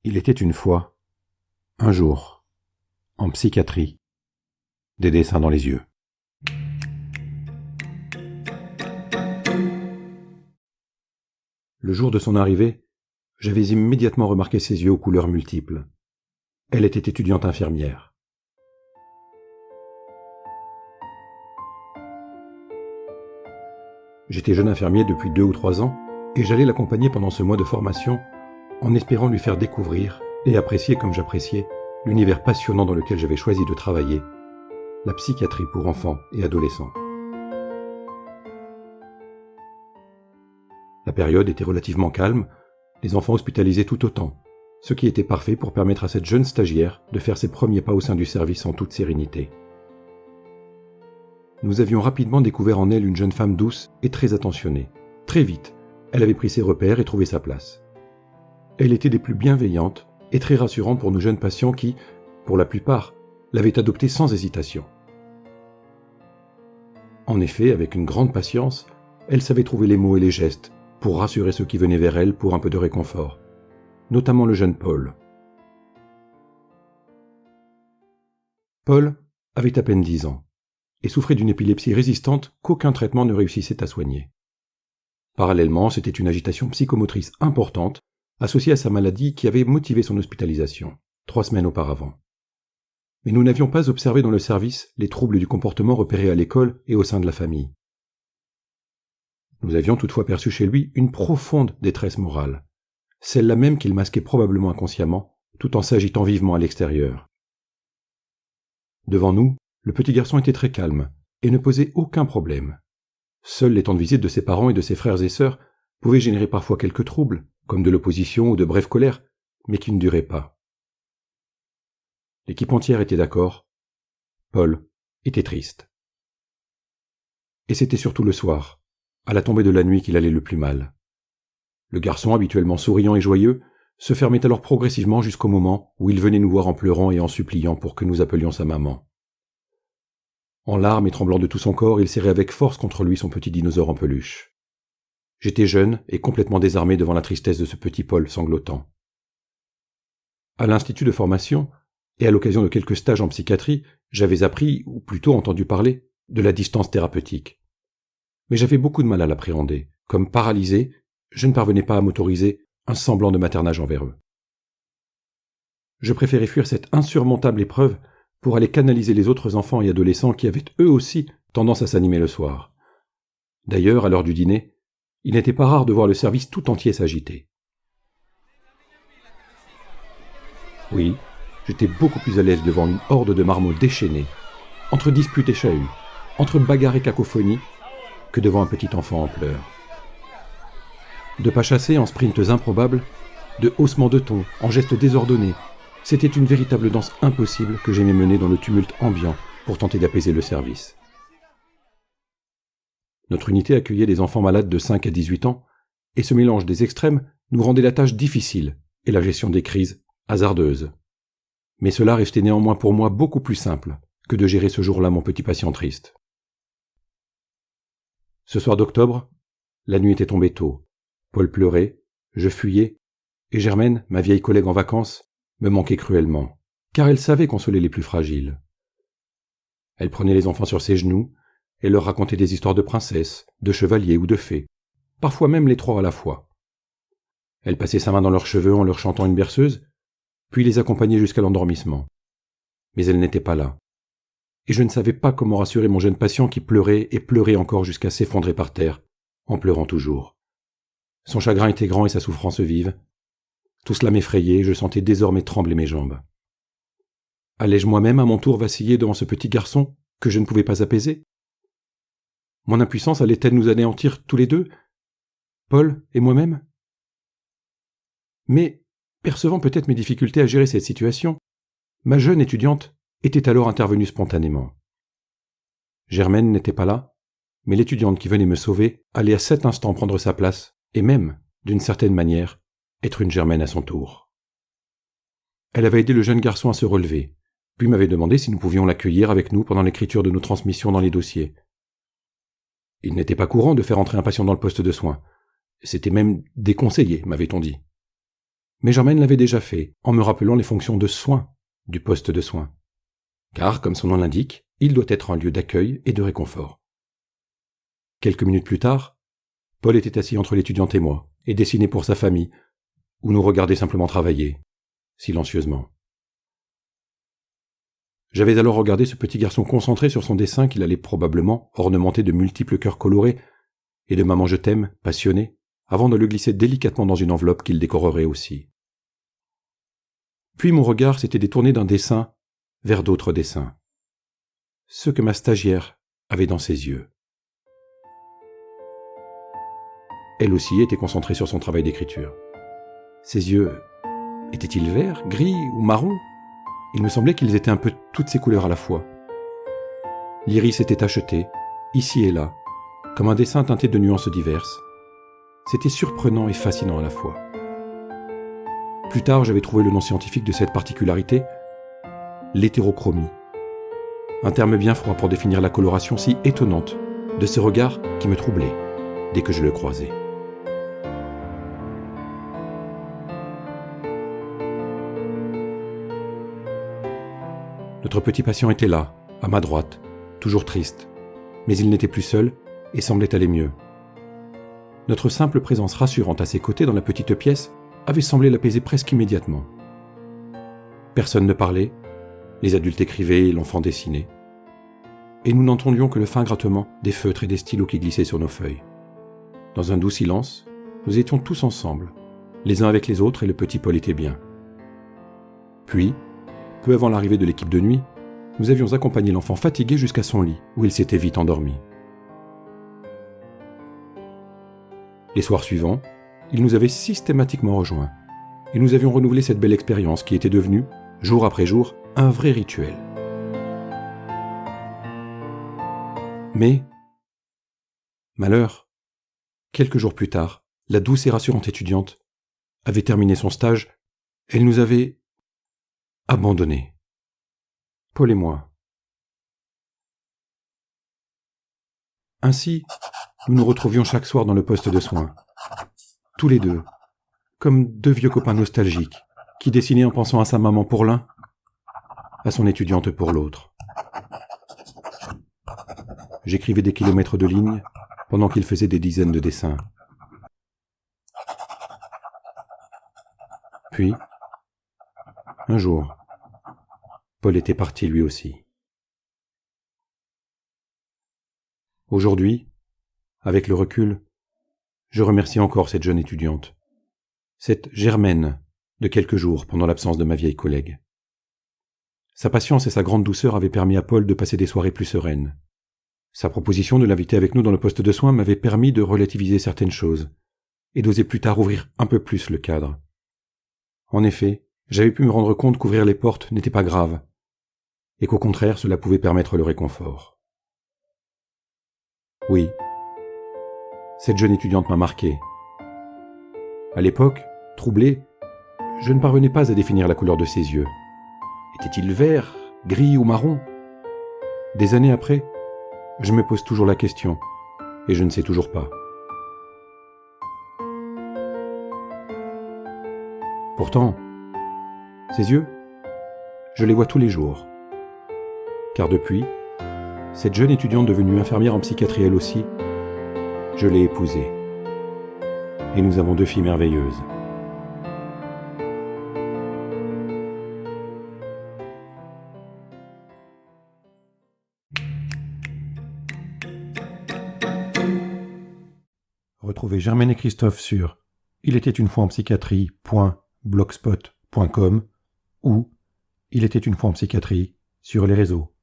Il était une fois, un jour, en psychiatrie, des dessins dans les yeux. Le jour de son arrivée, j'avais immédiatement remarqué ses yeux aux couleurs multiples. Elle était étudiante infirmière. J'étais jeune infirmier depuis 2 ou 3 ans et j'allais l'accompagner pendant ce mois de formation en espérant lui faire découvrir et apprécier comme j'appréciais l'univers passionnant dans lequel j'avais choisi de travailler, la psychiatrie pour enfants et adolescents. La période était relativement calme, les enfants hospitalisés tout autant, ce qui était parfait pour permettre à cette jeune stagiaire de faire ses premiers pas au sein du service en toute sérénité. Nous avions rapidement découvert en elle une jeune femme douce et très attentionnée. Très vite, elle avait pris ses repères et trouvé sa place. Elle était des plus bienveillantes et très rassurante pour nos jeunes patients qui, pour la plupart, l'avaient adoptée sans hésitation. En effet, avec une grande patience, elle savait trouver les mots et les gestes pour rassurer ceux qui venaient vers elle pour un peu de réconfort, notamment le jeune Paul. Paul avait à peine 10 ans et souffrait d'une épilepsie résistante qu'aucun traitement ne réussissait à soigner. Parallèlement, c'était une agitation psychomotrice importante associée à sa maladie qui avait motivé son hospitalisation, 3 semaines auparavant. Mais nous n'avions pas observé dans le service les troubles du comportement repérés à l'école et au sein de la famille. Nous avions toutefois perçu chez lui une profonde détresse morale, celle-là même qu'il masquait probablement inconsciemment, tout en s'agitant vivement à l'extérieur. Devant nous, le petit garçon était très calme et ne posait aucun problème. Seul les temps de visite de ses parents et de ses frères et sœurs pouvaient générer parfois quelques troubles, comme de l'opposition ou de brèves colères, mais qui ne duraient pas. L'équipe entière était d'accord. Paul était triste. Et c'était surtout le soir, à la tombée de la nuit, qu'il allait le plus mal. Le garçon, habituellement souriant et joyeux, se fermait alors progressivement jusqu'au moment où il venait nous voir en pleurant et en suppliant pour que nous appelions sa maman. En larmes et tremblant de tout son corps, il serrait avec force contre lui son petit dinosaure en peluche. J'étais jeune et complètement désarmé devant la tristesse de ce petit Paul sanglotant. À l'institut de formation, et à l'occasion de quelques stages en psychiatrie, j'avais appris, ou plutôt entendu parler, de la distance thérapeutique. Mais j'avais beaucoup de mal à l'appréhender. Comme paralysé, je ne parvenais pas à m'autoriser un semblant de maternage envers eux. Je préférais fuir cette insurmontable épreuve pour aller canaliser les autres enfants et adolescents qui avaient eux aussi tendance à s'animer le soir. D'ailleurs, à l'heure du dîner, il n'était pas rare de voir le service tout entier s'agiter. Oui, j'étais beaucoup plus à l'aise devant une horde de marmots déchaînés, entre disputes et chahuts, entre bagarres et cacophonie, que devant un petit enfant en pleurs. De pas chassés en sprints improbables, de haussements de ton, en gestes désordonnés, c'était une véritable danse impossible que j'aimais mener dans le tumulte ambiant pour tenter d'apaiser le service. Notre unité accueillait des enfants malades de 5 à 18 ans, et ce mélange des extrêmes nous rendait la tâche difficile et la gestion des crises hasardeuse. Mais cela restait néanmoins pour moi beaucoup plus simple que de gérer ce jour-là mon petit patient triste. Ce soir d'octobre, la nuit était tombée tôt. Paul pleurait, je fuyais, et Germaine, ma vieille collègue en vacances, me manquait cruellement, car elle savait consoler les plus fragiles. Elle prenait les enfants sur ses genoux et leur racontait des histoires de princesses, de chevaliers ou de fées, parfois même les 3 à la fois. Elle passait sa main dans leurs cheveux en leur chantant une berceuse, puis les accompagnait jusqu'à l'endormissement. Mais elle n'était pas là, et je ne savais pas comment rassurer mon jeune patient qui pleurait et pleurait encore jusqu'à s'effondrer par terre, en pleurant toujours. Son chagrin était grand et sa souffrance vive. Tout cela m'effrayait et je sentais désormais trembler mes jambes. Allais-je moi-même à mon tour vaciller devant ce petit garçon que je ne pouvais pas apaiser? Mon impuissance allait-elle nous anéantir tous les deux, Paul et moi-même? Mais, percevant peut-être mes difficultés à gérer cette situation, ma jeune étudiante était alors intervenue spontanément. Germaine n'était pas là, mais l'étudiante qui venait me sauver allait à cet instant prendre sa place, et même, d'une certaine manière, être une Germaine à son tour. Elle avait aidé le jeune garçon à se relever, puis m'avait demandé si nous pouvions l'accueillir avec nous pendant l'écriture de nos transmissions dans les dossiers. Il n'était pas courant de faire entrer un patient dans le poste de soins. C'était même déconseillé, m'avait-on dit. Mais Germaine l'avait déjà fait, en me rappelant les fonctions de soins du poste de soins. Car, comme son nom l'indique, il doit être un lieu d'accueil et de réconfort. Quelques minutes plus tard, Paul était assis entre l'étudiante et moi, et dessinait pour sa famille, ou nous regardait simplement travailler, silencieusement. J'avais alors regardé ce petit garçon concentré sur son dessin qu'il allait probablement ornementer de multiples cœurs colorés et de maman je t'aime, passionné, avant de le glisser délicatement dans une enveloppe qu'il décorerait aussi. Puis mon regard s'était détourné d'un dessin vers d'autres dessins. Ceux que ma stagiaire avait dans ses yeux. Elle aussi était concentrée sur son travail d'écriture. Ses yeux étaient-ils verts, gris ou marron ? Il me semblait qu'ils étaient un peu toutes ces couleurs à la fois. L'iris était tacheté, ici et là, comme un dessin teinté de nuances diverses. C'était surprenant et fascinant à la fois. Plus tard, j'avais trouvé le nom scientifique de cette particularité, l'hétérochromie. Un terme bien froid pour définir la coloration si étonnante de ce regard qui me troublait dès que je le croisais. Notre petit patient était là, à ma droite, toujours triste, mais il n'était plus seul et semblait aller mieux. Notre simple présence rassurante à ses côtés dans la petite pièce avait semblé l'apaiser presque immédiatement. Personne ne parlait, les adultes écrivaient et l'enfant dessinait, et nous n'entendions que le fin grattement des feutres et des stylos qui glissaient sur nos feuilles. Dans un doux silence, nous étions tous ensemble, les uns avec les autres, et le petit Paul était bien. Puis, peu avant l'arrivée de l'équipe de nuit, nous avions accompagné l'enfant fatigué jusqu'à son lit, où il s'était vite endormi. Les soirs suivants, il nous avait systématiquement rejoints, et nous avions renouvelé cette belle expérience qui était devenue, jour après jour, un vrai rituel. Mais, malheur, quelques jours plus tard, la douce et rassurante étudiante avait terminé son stage, elle nous avait abandonnés, Paul et moi. Ainsi, nous nous retrouvions chaque soir dans le poste de soins, tous les deux, comme deux vieux copains nostalgiques, qui dessinaient en pensant à sa maman pour l'un, à son étudiante pour l'autre. J'écrivais des kilomètres de lignes, pendant qu'il faisait des dizaines de dessins. Puis, un jour, Paul était parti lui aussi. Aujourd'hui, avec le recul, je remercie encore cette jeune étudiante, cette Germaine de quelques jours pendant l'absence de ma vieille collègue. Sa patience et sa grande douceur avaient permis à Paul de passer des soirées plus sereines. Sa proposition de l'inviter avec nous dans le poste de soins m'avait permis de relativiser certaines choses et d'oser plus tard ouvrir un peu plus le cadre. En effet, j'avais pu me rendre compte qu'ouvrir les portes n'était pas grave et qu'au contraire cela pouvait permettre le réconfort. Oui, cette jeune étudiante m'a marqué. À l'époque, troublé, je ne parvenais pas à définir la couleur de ses yeux. Était-il vert, gris ou marron ? Des années après, je me pose toujours la question, et je ne sais toujours pas. Pourtant, ses yeux, je les vois tous les jours. Car depuis, cette jeune étudiante devenue infirmière en psychiatrie elle aussi, je l'ai épousée. Et nous avons 2 filles merveilleuses. Retrouvez Germaine et Christophe sur Il était une fois en psychiatrie.blogspot.com ou Il était une fois en psychiatrie sur les réseaux.